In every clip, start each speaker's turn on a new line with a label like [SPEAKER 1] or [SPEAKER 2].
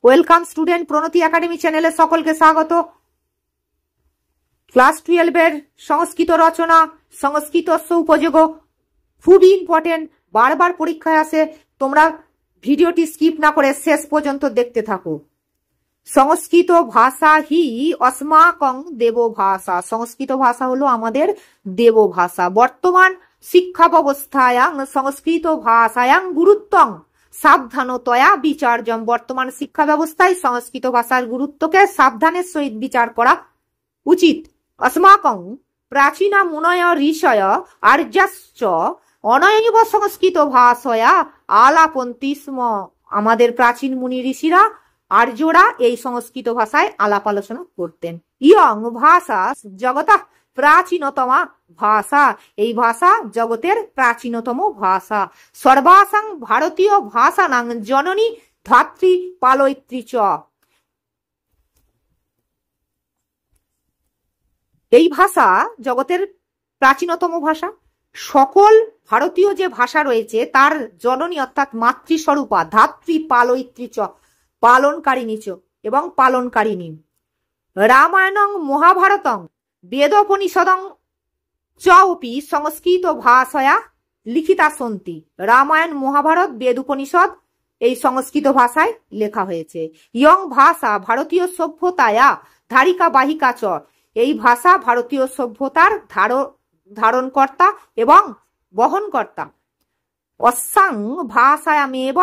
[SPEAKER 1] Welcome student, প্রণতি academy চ্যানেলে সকলকে স্বাগত। ক্লাস 12 এর সংস্কৃত রচনা, সংস্কৃত উপযোগ খুবই ইম্পর্টেন্ট, বারবার পরীক্ষায় আসে। তোমরা ভিডিওটি স্কিপ না করে শেষ পর্যন্ত দেখতে থাকো। সংস্কৃত ভাষা হি অস্মাকং দেব ভাষা। সংস্কৃত ভাষা হলো আমাদের দেব ভাষা। বর্তমান শিক্ষা ব্যবস্থায়াং সংস্কৃত ভাষায়াং গুরুত্বং সাবধানতয়া বিচার্যম। বর্তমান শিক্ষা ব্যবস্থায় সংস্কৃত ভাষার গুরুত্বকে সাবধানের সহিত বিচার করা উচিত। अस्माकं प्राचीना मुनय ऋषय आर्याश्च অনৈব সংস্কৃত ভাষায়া আলাপন্তি স্ম। আমাদের প্রাচীন মুনি ঋষিরা আর্যরা এই সংস্কৃত ভাষায় আলাপ আলোচনা করতেন। ইয়ং ভাষা জগতঃ প্রাচীনতমা ভাষা। এই ভাষা জগতের প্রাচীনতম ভাষা। সর্বাসাং ভারতীয় ভাষানাং জননী ধাত্রী পালয়িত্রী চ। এই ভাষা জগতের প্রাচীনতম ভাষা। সকল ভারতীয় যে ভাষা রয়েছে তার জননী অর্থাৎ মাতৃস্বরূপা ধাত্রী পালয়িত্রী চ, পালনকারিণী চ এবং পালনকারিণী। রামায়ণং মহাভারতং বেদোপনিষদং চ অপি সংস্কৃত ভাষায়া লিখিতা সন্তি। রামায়ণ মহাভারত বেদ উপনিষদ এই সংস্কৃত ভাষায় লেখা হয়েছে। ইয়ং ভাষা ভারতীয় সভ্যতায়া ধারিকা বাহিকা চ। এই ভাষা ভারতীয় সভ্যতার ধারণকর্তা এবং বহনকর্তা। অসাং ভাষায়ামেব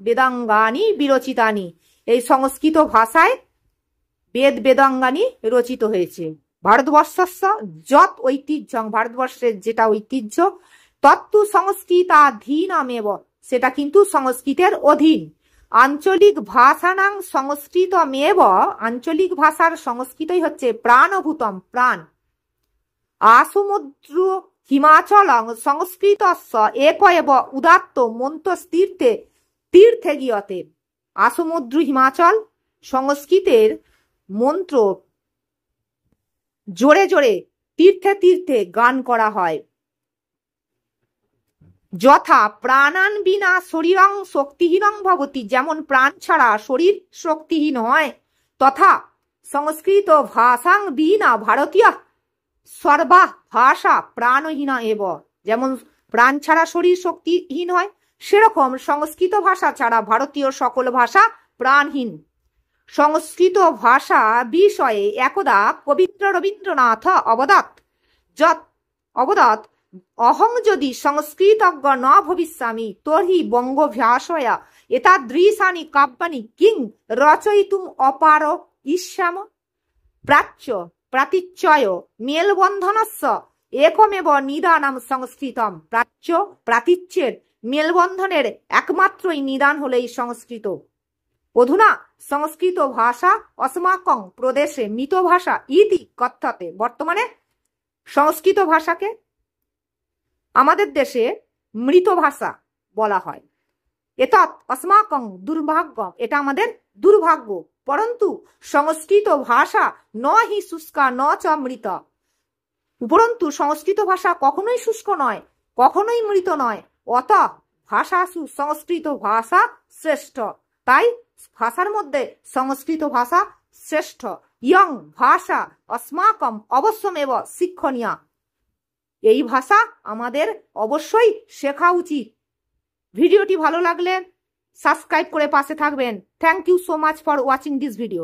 [SPEAKER 1] বেদাঙ্গানি বিরচিতানি। এই সংস্কৃত ভাষায় বেদাঙ্গানি রচিত হয়েছে। ভারতবর্ষস্য যত ঐতিহ্যং, ভারতবর্ষের যেটা ঐতিহ্য, তত্তু সংস্কৃতাধীনমেব, সেটা কিন্তু সংস্কৃতের অধীন। আঞ্চলিক ভাষানাং সংস্কৃতমেব, আঞ্চলিক ভাষার সংস্কৃতই হচ্ছে প্রাণভূতম, প্রাণ। আসমুদ্র হিমাচলং সংস্কৃতস্য এক এব উদাত্ত মন্তস্তীর্থে তীর্থে গিয়তে। আসমুদ্র হিমাচল সংস্কৃতের মন্ত্র জোরে জোরে তীর্থে তীর্থে গান করা হয়। যথা প্রাণান বিনা শরীরং শক্তিহীনং ভবতি, যেমন প্রাণ ছাড়া শরীর শক্তিহীন হয়, তথা সংস্কৃত ভাষাং বিনা ভারতীয় সর্বা ভাষা প্রাণহীনা এব। যেমন প্রাণ ছাড়া শরীর শক্তিহীন হয়, সেরকম সংস্কৃত ভাষা ছাড়া ভারতীয় সকল ভাষা প্রাণহীন। সংস্কৃত ভাষা বিষয়ে একদা কবীন্দ্র রবীন্দ্রনাথ অবদৎ অহং যদি সংস্কৃতজ্ঞ ন ভবিষ্যামি তর্হি বঙ্গভাষয়া এতাদৃশানি কাব্যানি কিং রচয়িতুম অপার ইষ্যাম। প্রাচ্য প্রাতিচ্যয় মেলবন্ধনস্য একমেব নিদানম সংস্কৃতম। প্রাচ্য প্রাতিচ্যের মেলবন্ধনের একমাত্রই নিদান হলো এই সংস্কৃত। অধুনা সংস্কৃত ভাষা অস্মাকং প্রদেশে মৃত ভাষা ইতি কথ্যতে। বর্তমানে সংস্কৃত ভাষাকে আমাদের দেশে মৃত ভাষা বলা হয়। এতৎ অস্মাকং দুর্ভাগ্য, এটা আমাদের দুর্ভাগ্য। পরন্তু সংস্কৃত ভাষা ন হি শুষ্কা ন চ মৃত। উপরন্তু সংস্কৃত ভাষা কখনোই শুষ্ক নয়, কখনোই মৃত নয়। অত ভাষাসু সংস্কৃত ভাষা শ্রেষ্ঠ। তাই ভাষার মধ্যে সংস্কৃত ভাষা শ্রেষ্ঠ। ইয়ং ভাষা অস্মাকম অবশ্যমেব শিক্ষণীয়া। এই ভাষা আমাদের অবশ্যই শেখা উচিত। ভিডিওটি ভালো লাগলে সাবস্ক্রাইব করে পাশে থাকবেন। Thank you so much for watching this video.